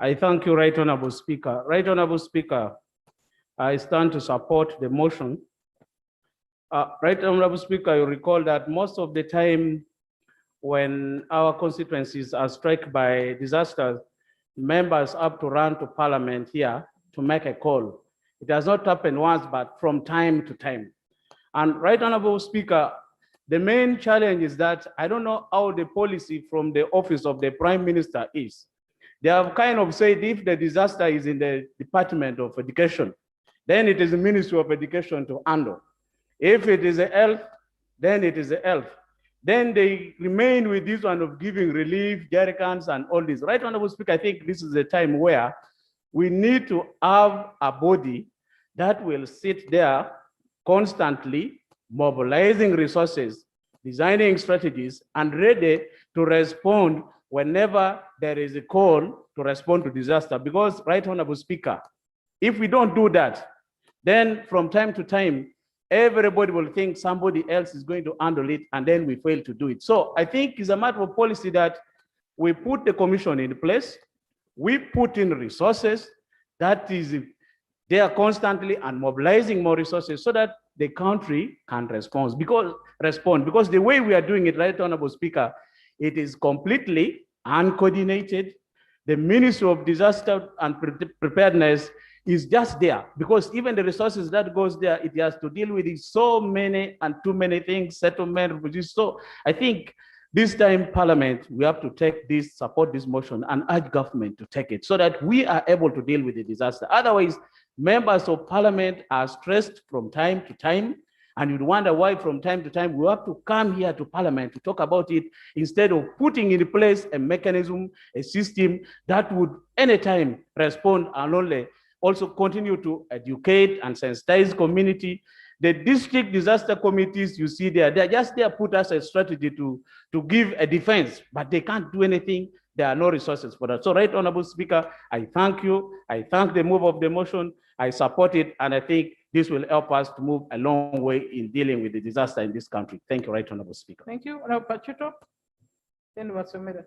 I thank you, Right Honorable Speaker. Right Honorable Speaker, I stand to support the motion. Right Honorable Speaker, you recall that most of the time when our constituencies are struck by disasters, members have to run to Parliament here to make a call. It has not happened once, but from time to time. And Right Honorable Speaker, the main challenge is that I don't know how the policy from the office of the Prime Minister is. They have kind of said if the disaster is in the Department of Education, then it is the Ministry of Education to handle. If it is a health, then it is a health. Then they remain with this one of giving relief, jerrycans, and all this. Right Honorable Speaker, I think this is a time where we need to have a body that will sit there constantly mobilizing resources, designing strategies, and ready to respond whenever there is a call to respond to disaster. Because, Right Honorable Speaker, if we don't do that, then from time to time, everybody will think somebody else is going to handle it, and then we fail to do it. So I think it's a matter of policy that we put the commission in place, we put in resources, that is there constantly and mobilizing more resources so that the country can respond. Because the way we are doing it, Right Honorable Speaker, it is completely uncoordinated. The Ministry of Disaster and Preparedness is just there because even the resources that goes there, it has to deal with so many and too many things, settlement, refugees. So I think this time Parliament, we have to take this, support this motion and urge government to take it so that we are able to deal with the disaster. Otherwise, members of Parliament are stressed from time to time, and you'd wonder why from time to time we have to come here to Parliament to talk about it instead of putting in place a mechanism, a system that would anytime respond and only also continue to educate and sensitize community. The district disaster committees you see there, they're just there put us a strategy to give a defense, but they can't do anything. There are no resources for that. So, Right Honorable Speaker, I thank you. I thank the move of the motion. I support it, and I think this will help us to move a long way in dealing with the disaster in this country. Thank you, Right Honorable Speaker. Thank you. Honorable Pachuto. Then Wasomeda.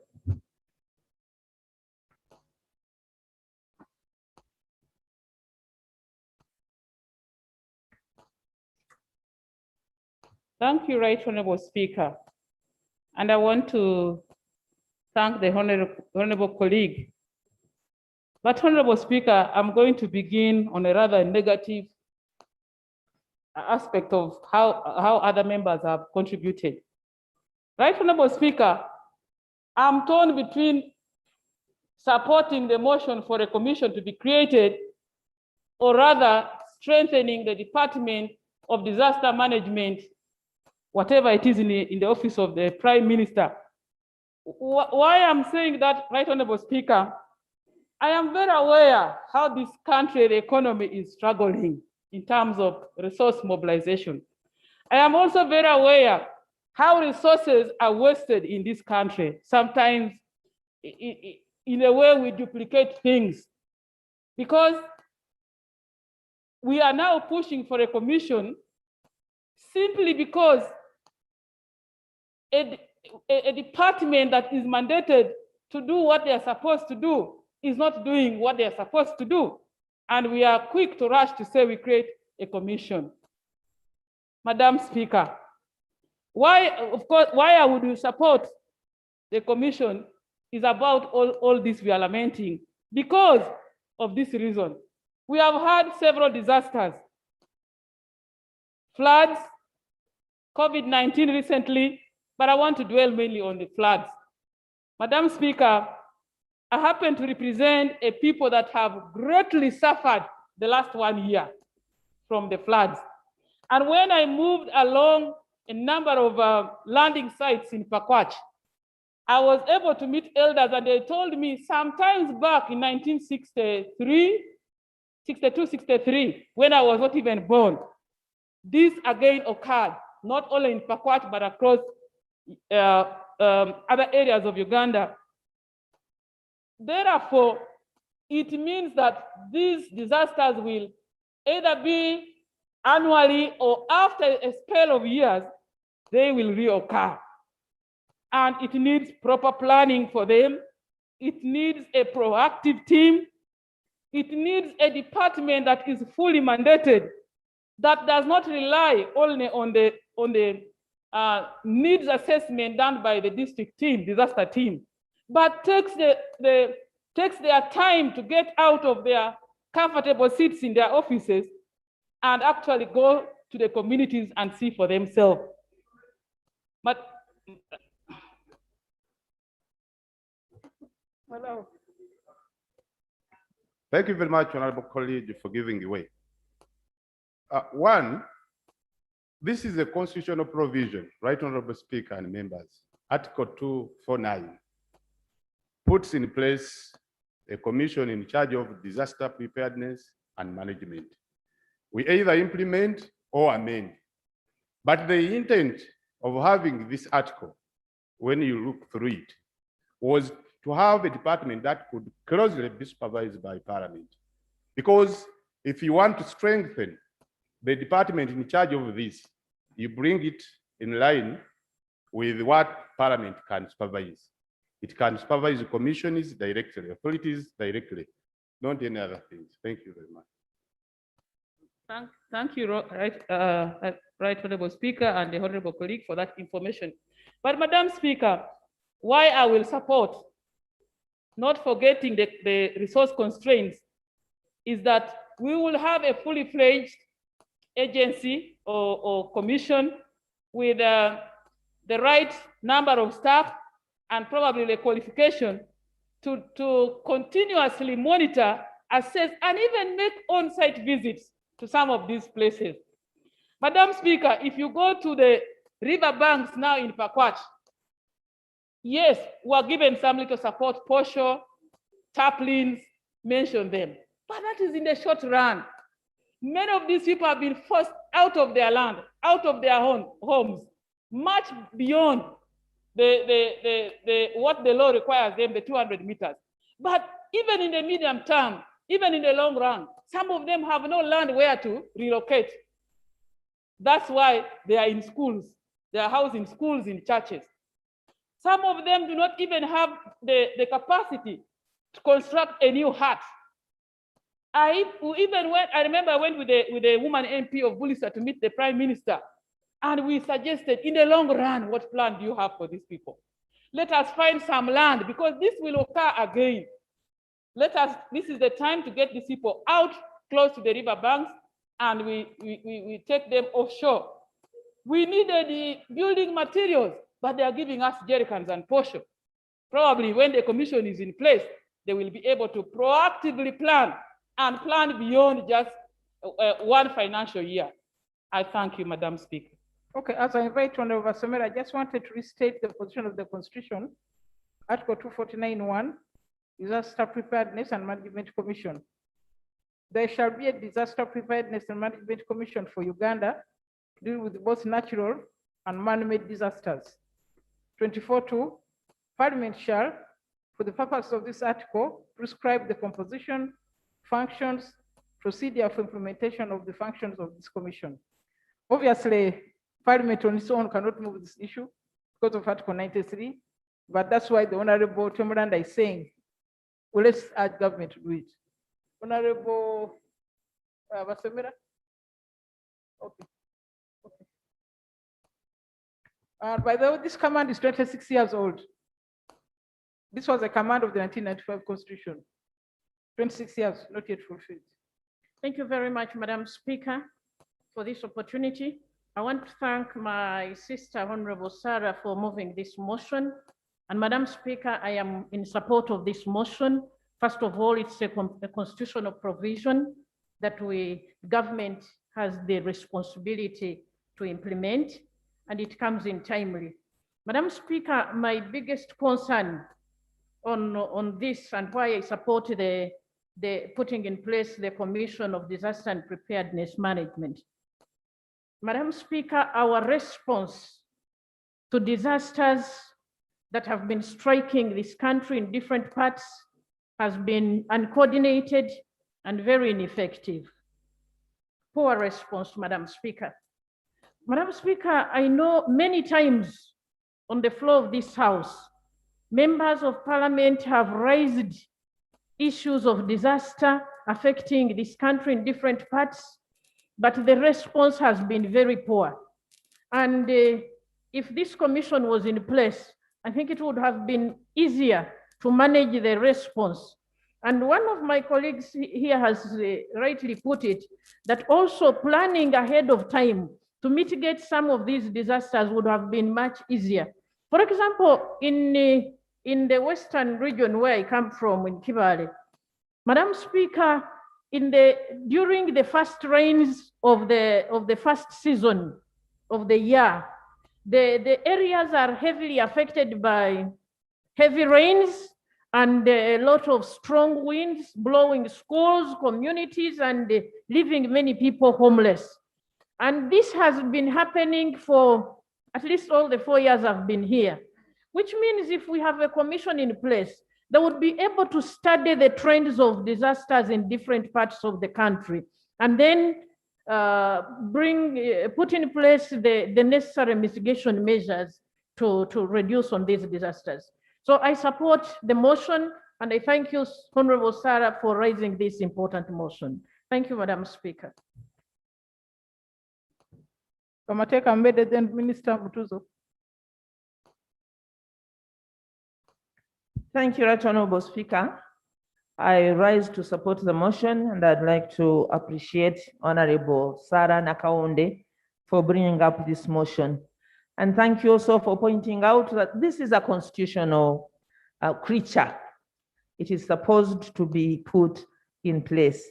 Thank you, Right Honorable Speaker. And I want to thank the honorable colleague. But Honorable Speaker, I'm going to begin on a rather negative aspect of how other members have contributed. Right Honorable Speaker, I'm torn between supporting the motion for a commission to be created or rather strengthening the Department of Disaster Management, whatever it is in the office of the Prime Minister. Why I'm saying that, Right Honorable Speaker, I am very aware how this country, the economy is struggling in terms of resource mobilization. I am also very aware how resources are wasted in this country. Sometimes in a way we duplicate things because we are now pushing for a commission simply because a department that is mandated to do what they are supposed to do is not doing what they are supposed to do. And we are quick to rush to say we create a commission. Madam Speaker, why I would support the commission is about all this we are lamenting. Because of this reason, we have had several disasters, floods, COVID-19 recently, but I want to dwell mainly on the floods. Madam Speaker, I happen to represent a people that have greatly suffered the last 1 year from the floods. And when I moved along a number of landing sites in Pakwach, I was able to meet elders and they told me sometimes back in 1963, 62, 63, when I was not even born, this again occurred, not only in Pakwach, but across other areas of Uganda. Therefore, it means that these disasters will either be annually or after a spell of years, they will reoccur. And it needs proper planning for them. It needs a proactive team. It needs a department that is fully mandated, that does not rely only on the needs assessment done by the district team, disaster team, but takes their time to get out of their comfortable seats in their offices and actually go to the communities and see for themselves. But hello. Thank you very much, Honorable colleague, for giving way. One, this is a constitutional provision, right, Honorable Speaker and members. Article 249 puts in place a commission in charge of disaster preparedness and management. We either implement or amend. But the intent of having this article, when you look through it, was to have a department that could closely be supervised by Parliament. Because if you want to strengthen the department in charge of this, you bring it in line with what Parliament can supervise. It can supervise commissions directly, authorities directly, not any other things. Thank you very much. Thank you, right Honorable Speaker and the Honorable colleague for that information. But Madam Speaker, why I will support, not forgetting the resource constraints, is that we will have a fully fledged agency or commission with the right number of staff and probably the qualification to continuously monitor, assess, and even make on-site visits to some of these places. Madam Speaker, if you go to the river banks now in Pakwach, yes, we are given some little support, posho, taplins, mention them, but that is in the short run. Many of these people have been forced out of their land, out of their homes, much beyond what the law requires them, the 200 meters. But even in the medium term, even in the long run, some of them have no land where to relocate. That's why they are in schools. They are housed in schools, in churches. Some of them do not even have the capacity to construct a new hut. I remember I went with a woman MP of Bulisa to meet the Prime Minister, and we suggested, in the long run, what plan do you have for these people? Let us find some land, because this will occur again. This is the time to get these people out close to the river banks, and we take them offshore. We needed the building materials, but they are giving us jerrycans and posho. Probably when the commission is in place, they will be able to proactively plan and plan beyond just one financial year. I thank you, Madam Speaker. Okay, as I invite Honorable Somera, I just wanted to restate the position of the Constitution. Article 249(1, Disaster Preparedness and Management Commission. There shall be a Disaster Preparedness and Management Commission for Uganda to deal with both natural and man-made disasters. 24(2), Parliament shall, for the purpose of this article, prescribe the composition, functions, procedure for implementation of the functions of this commission. Obviously, Parliament on its own cannot move this issue because of Article 93, but that's why the Honorable Tomoranda is saying, well, let's urge government to do it. Honorable Basemera? Okay. By the way, this command is 26 years old. This was a command of the 1995 Constitution. 26 years, not yet fulfilled. Thank you very much, Madam Speaker, for this opportunity. I want to thank my sister, Honorable Sarah, for moving this motion. And Madam Speaker, I am in support of this motion. First of all, it's a constitutional provision that government has the responsibility to implement, and it comes in timely. Madam Speaker, my biggest concern on this and why I support the putting in place the Commission of Disaster and Preparedness Management. Madam Speaker, our response to disasters that have been striking this country in different parts has been uncoordinated and very ineffective. Poor response, Madam Speaker. Madam Speaker, I know many times on the floor of this House, members of parliament have raised issues of disaster affecting this country in different parts, but the response has been very poor. And if this commission was in place, I think it would have been easier to manage the response. And one of my colleagues here has rightly put it, that also planning ahead of time to mitigate some of these disasters would have been much easier. For example, in the western region where I come from, in Kibale, Madam Speaker, during the first rains of the first season of the year, the areas are heavily affected by heavy rains and a lot of strong winds blowing schools, communities, and leaving many people homeless. And this has been happening for at least all the 4 years I've been here, which means if we have a commission in place, they would be able to study the trends of disasters in different parts of the country and then put in place the necessary mitigation measures to reduce on these disasters. So I support the motion, and I thank you, Honorable Sarah, for raising this important motion. Thank you, Madam Speaker. Kamateka Mbede, then Minister Mutuzo. Thank you, Right Honorable Speaker. I rise to support the motion, and I'd like to appreciate Honorable Sarah Nakaonde for bringing up this motion. And thank you also for pointing out that this is a constitutional creature. It is supposed to be put in place.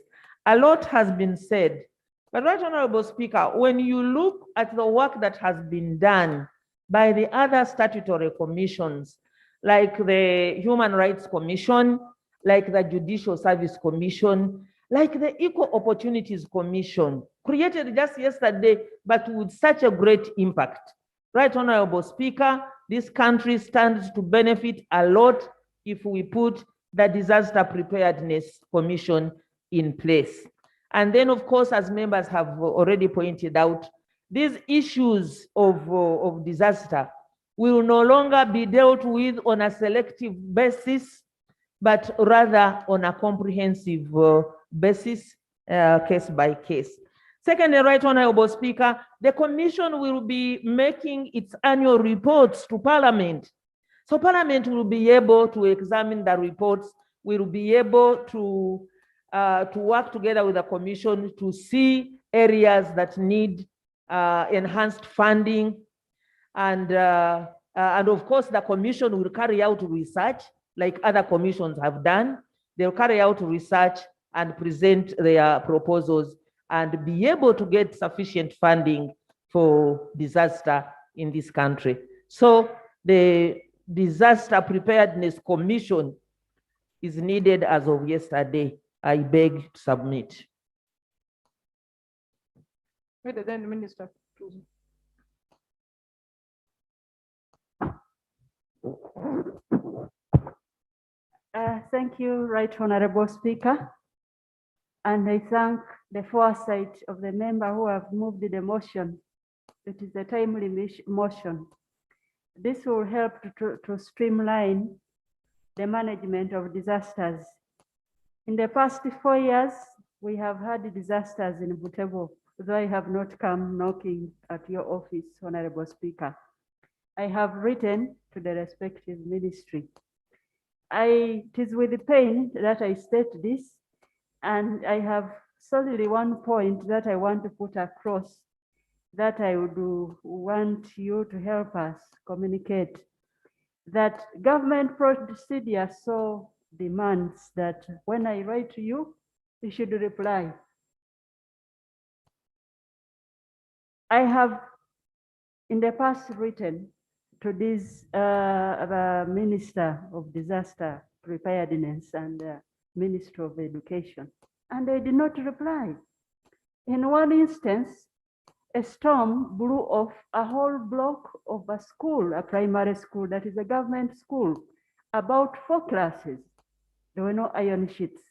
A lot has been said, but Right Honorable Speaker, when you look at the work that has been done by the other statutory commissions, like the Human Rights Commission, like the Judicial Service Commission, like the Equal Opportunities Commission, created just yesterday, but with such a great impact. Right Honorable Speaker, this country stands to benefit a lot if we put the Disaster Preparedness Commission in place. And then, of course, as members have already pointed out, these issues of disaster will no longer be dealt with on a selective basis, but rather on a comprehensive basis, case by case. Secondly, Right Honorable Speaker, the Commission will be making its annual reports to Parliament. So Parliament will be able to examine the reports, will be able to work together with the Commission to see areas that need enhanced funding. And of course, the Commission will carry out research like other commissions have done. They'll carry out research and present their proposals and be able to get sufficient funding for disaster in this country. So the Disaster Preparedness Commission is needed as of yesterday. I beg to submit. Then Minister. Thank you, Right Honorable Speaker. And I thank the foresight of the member who have moved the motion. It is a timely motion. This will help to streamline the management of disasters. In the past 4 years, we have had disasters in Butembo, though I have not come knocking at your office, Honorable Speaker. I have written to the respective ministry. It is with pain that I state this, and I have solely one point that I want to put across that I would want you to help us communicate, that government procedure so demands that when I write to you, you should reply. I have in the past written to this the Minister of Disaster Preparedness and Minister of Education, and they did not reply. In one instance, a storm blew off a whole block of a school, a primary school that is a government school, about 4 classes. There were no iron sheets.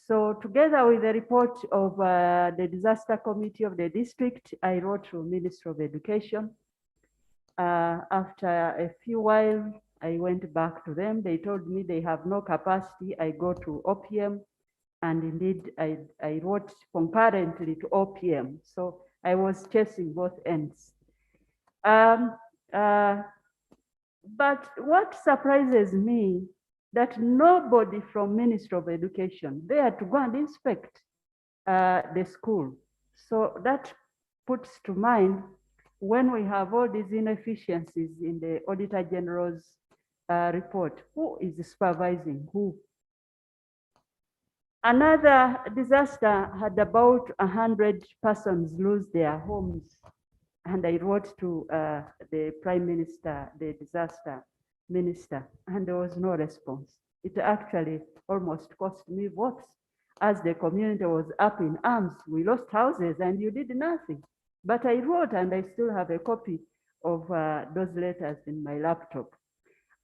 So together with the report of the disaster committee of the district, I wrote to Minister of Education. After a few while, I went back to them. They told me they have no capacity. I go to OPM, and indeed I wrote concurrently to OPM. So I was chasing both ends. But what surprises me, that nobody from Ministry of Education there to go and inspect the school. So that puts to mind, when we have all these inefficiencies in the Auditor General's report, who is supervising who? Another disaster had about 100 persons lose their homes. And I wrote to the Prime Minister, the disaster minister, and there was no response. It actually almost cost me votes, as the community was up in arms. We lost houses and you did nothing. But I wrote, and I still have a copy of those letters in my laptop.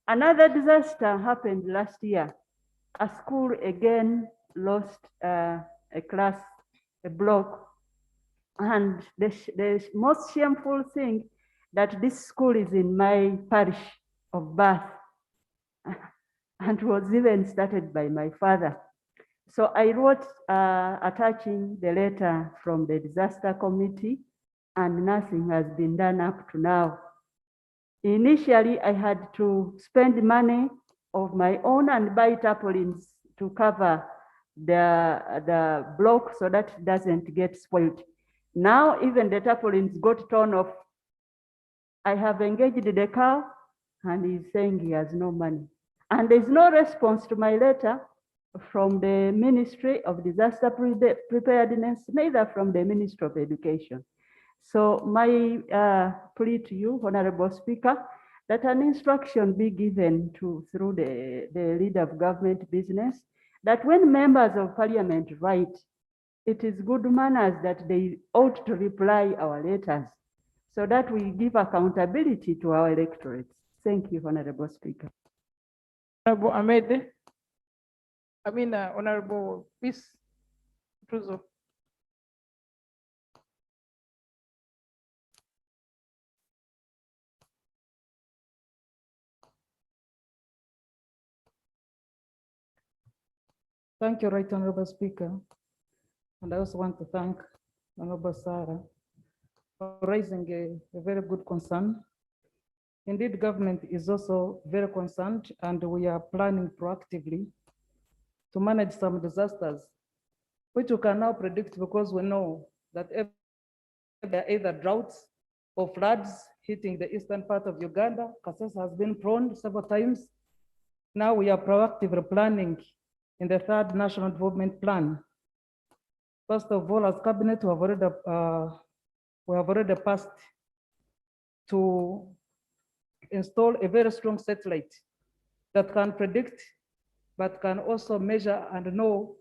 Another disaster happened last year. A school again lost a class, a block. And the most shameful thing, that this school is in my parish of birth and was even started by my father. So I wrote attaching the letter from the disaster committee, and nothing has been done up to now. Initially, I had to spend money of my own and buy tarpaulins to cover the block so that it doesn't get spoiled. Now, even the tarpaulins got torn off. I have engaged the cow, and he's saying he has no money. And there's no response to my letter from the Ministry of Disaster Preparedness, neither from the Ministry of Education. So my plea to you, Honorable Speaker, that an instruction be given through the leader of government business, that when members of parliament write, it is good manners that they ought to reply our letters, so that we give accountability to our electorates. Thank you, Honorable Speaker. Honorable Ahmed. Honorable Peace Tuzo. Thank you, Right Honorable Speaker. And I also want to thank Honorable Sarah for raising a very good concern. Indeed, government is also very concerned, and we are planning proactively to manage some disasters, which we can now predict because we know that there are either droughts or floods hitting the eastern part of Uganda. Kasese has been prone several times. Now we are proactively planning in the third National Development Plan. First of all, as cabinet, we have already passed to install a very strong satellite that can predict, but can also measure and know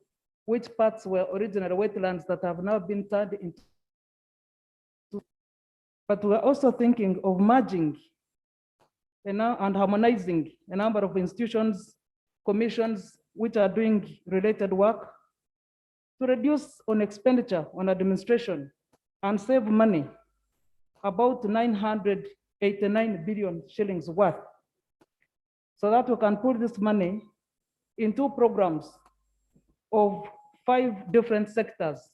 which parts were original wetlands that have now been turned into. But we're also thinking of merging and harmonizing a number of institutions, commissions, which are doing related work to reduce on expenditure on administration and save money, about 989 billion shillings worth, so that we can put this money into programs of 5 different sectors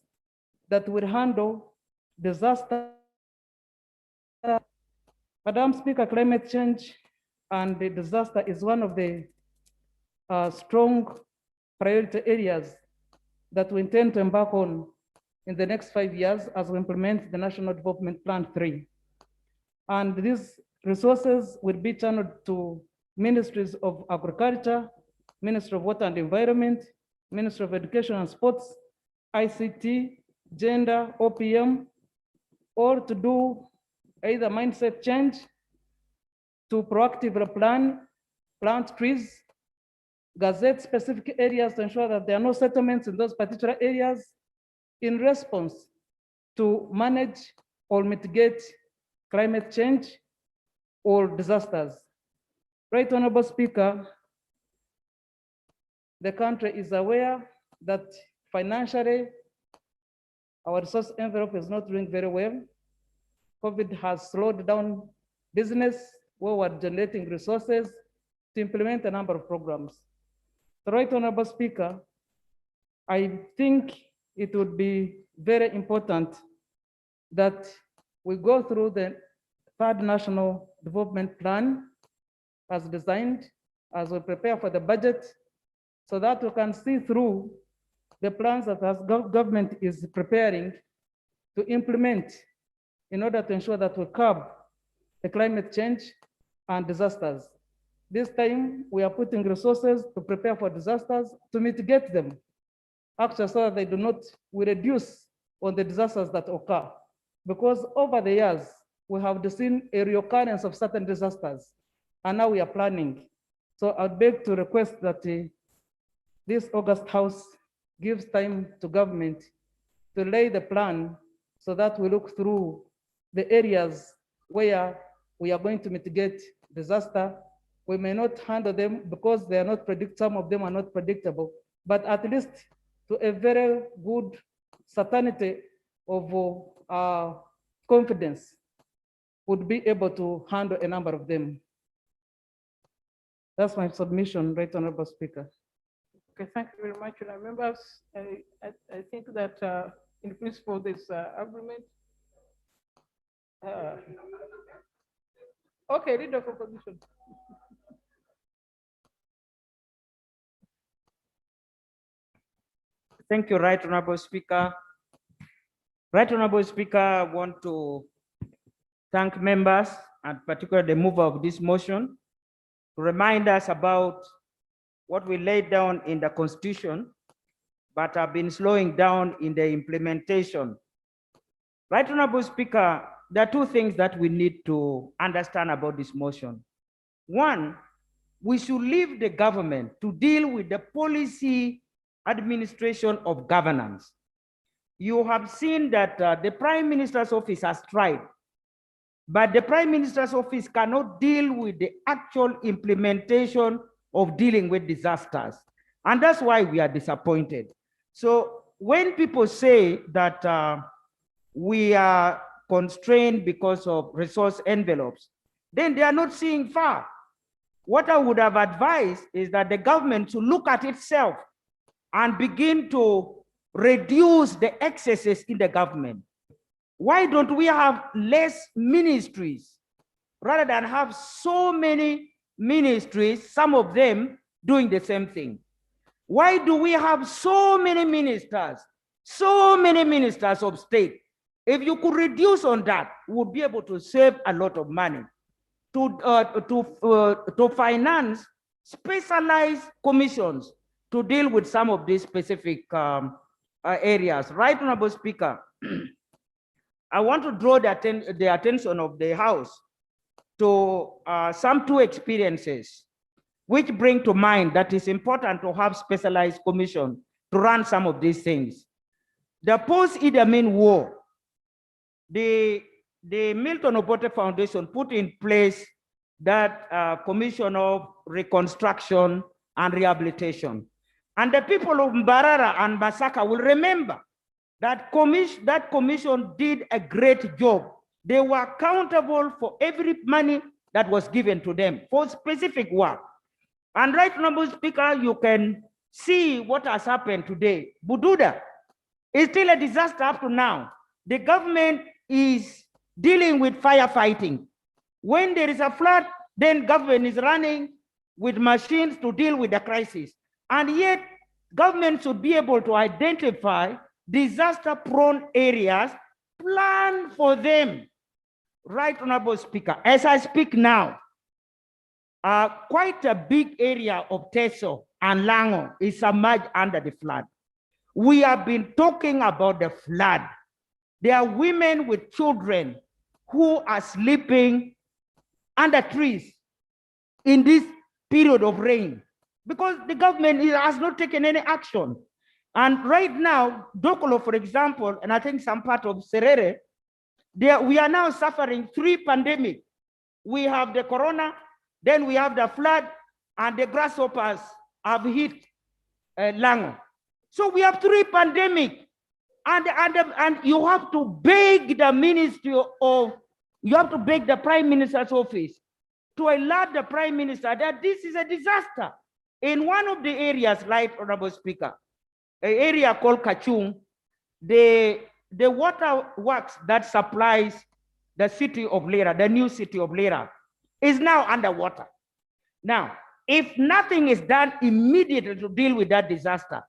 that will handle disaster. Madam Speaker, climate change and the disaster is one of the strong priority areas that we intend to embark on in the next 5 years as we implement the National Development Plan 3. And these resources will be channeled to ministries of agriculture, Ministry of Water and Environment, Ministry of Education and Sports, ICT, gender, OPM, or to do either mindset change, to proactively plant trees, gazette specific areas to ensure that there are no settlements in those particular areas in response to manage or mitigate climate change or disasters. Right Honorable Speaker, the country is aware that financially our resource envelope is not doing very well. COVID has slowed down business where we're generating resources to implement a number of programs. The Right Honorable Speaker, I think it would be very important that we go through the third national development plan as designed, as we prepare for the budget, so that we can see through the plans that the government is preparing to implement in order to ensure that we curb the climate change and disasters. This time, we are putting resources to prepare for disasters, to mitigate them, actually, so that they do not, we reduce on the disasters that occur. Because over the years, we have seen a reoccurrence of certain disasters, and now we are planning. So I beg to request that this August House gives time to government to lay the plan so that we look through the areas where we are going to mitigate disaster. We may not handle them because they are not some of them are not predictable, but at least to a very good certainty of confidence would be able to handle a number of them. That's my submission, Right Honorable Speaker. Okay, thank you very much. And members, I think that in principle, this agreement. Okay, leader of opposition. Thank you, Right Honorable Speaker. Right Honorable Speaker, I want to thank members, and particularly the mover of this motion, to remind us about what we laid down in the Constitution, but have been slowing down in the implementation. Right Honorable Speaker, there are two things that we need to understand about this motion. One, we should leave the government to deal with the policy administration of governance. You have seen that the Prime Minister's office has tried, but the Prime Minister's office cannot deal with the actual implementation of dealing with disasters. And that's why we are disappointed. So when people say that we are constrained because of resource envelopes, then they are not seeing far. What I would have advised is that the government should look at itself and begin to reduce the excesses in the government. Why don't we have less ministries rather than have so many ministries, some of them doing the same thing? Why do we have so many ministers of state? If you could reduce on that, we would be able to save a lot of money to finance specialized commissions to deal with some of these specific areas. Right, Honorable Speaker, I want to draw the attention of the House to some two experiences which bring to mind that it's important to have specialized commission to run some of these things. The post-Idi Amin war, the Milton Obote Foundation put in place that Commission of Reconstruction and Rehabilitation. And the people of Mbarara and Masaka will remember that commission did a great job. They were accountable for every money that was given to them for specific work. And Right Honorable Speaker, you can see what has happened today. Bududa is still a disaster up to now. The government is dealing with firefighting. When there is a flood, then government is running with machines to deal with the crisis. And yet, government should be able to identify disaster-prone areas, plan for them. Right Honorable Speaker, as I speak now, quite a big area of Teso and Lango is submerged under the flood. We have been talking about the flood. There are women with children who are sleeping under trees in this period of rain because the government has not taken any action. And right now, Dokolo, for example, and I think some part of Serere, we are now suffering 3 pandemics. We have the corona, then we have the flood, and the grasshoppers have hit Lango. So we have 3 pandemics. And you have to beg the Ministry of, you have to beg the Prime Minister's office to alert the Prime Minister that this is a disaster. In one of the areas, right, Honorable Speaker, an area called Kachung, the water works that supplies the city of Lira, the new city of Lira, is now underwater. Now, if nothing is done immediately to deal with that disaster,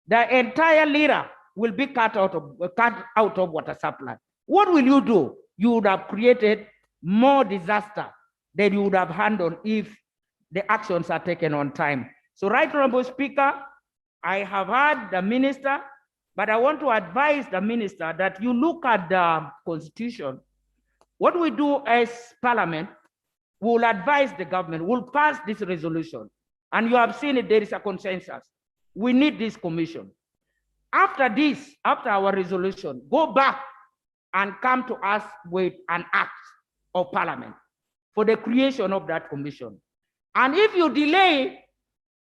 the entire Lira will be cut out of water supply. What will you do? You would have created more disaster than you would have handled if the actions are taken on time. So, Right Honorable Speaker, I have heard the minister, but I want to advise the minister that you look at the Constitution. What we do as Parliament, we will advise the government, we'll pass this resolution. And you have seen it, there is a consensus. We need this commission. After this, after our resolution, go back and come to us with an act of Parliament for the creation of that commission. And if you delay,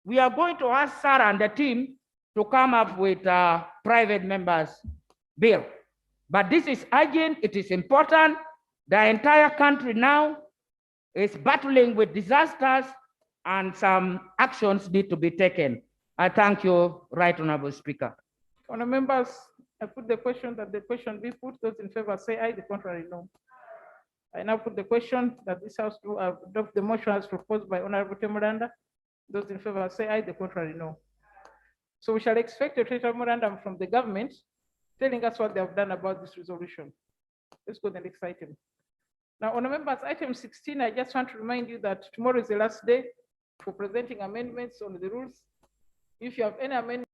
we are going to ask Sarah and the team to come up with a private members bill. But this is urgent, it is important. The entire country now is battling with disasters and some actions need to be taken. I thank you, Right Honorable Speaker. Honourable members, I put the question that the question be put. Those in favor say aye, the contrary no. I now put the question that this House to adopt the motion as proposed by Honorable Temuranda. Those in favor say aye, the contrary no. So we shall expect a written memorandum from the government telling us what they have done about this resolution. Let's go to the next item. Now, honourable members, item 16, I just want to remind you that tomorrow is the last day for presenting amendments on the rules. If you have any amendments,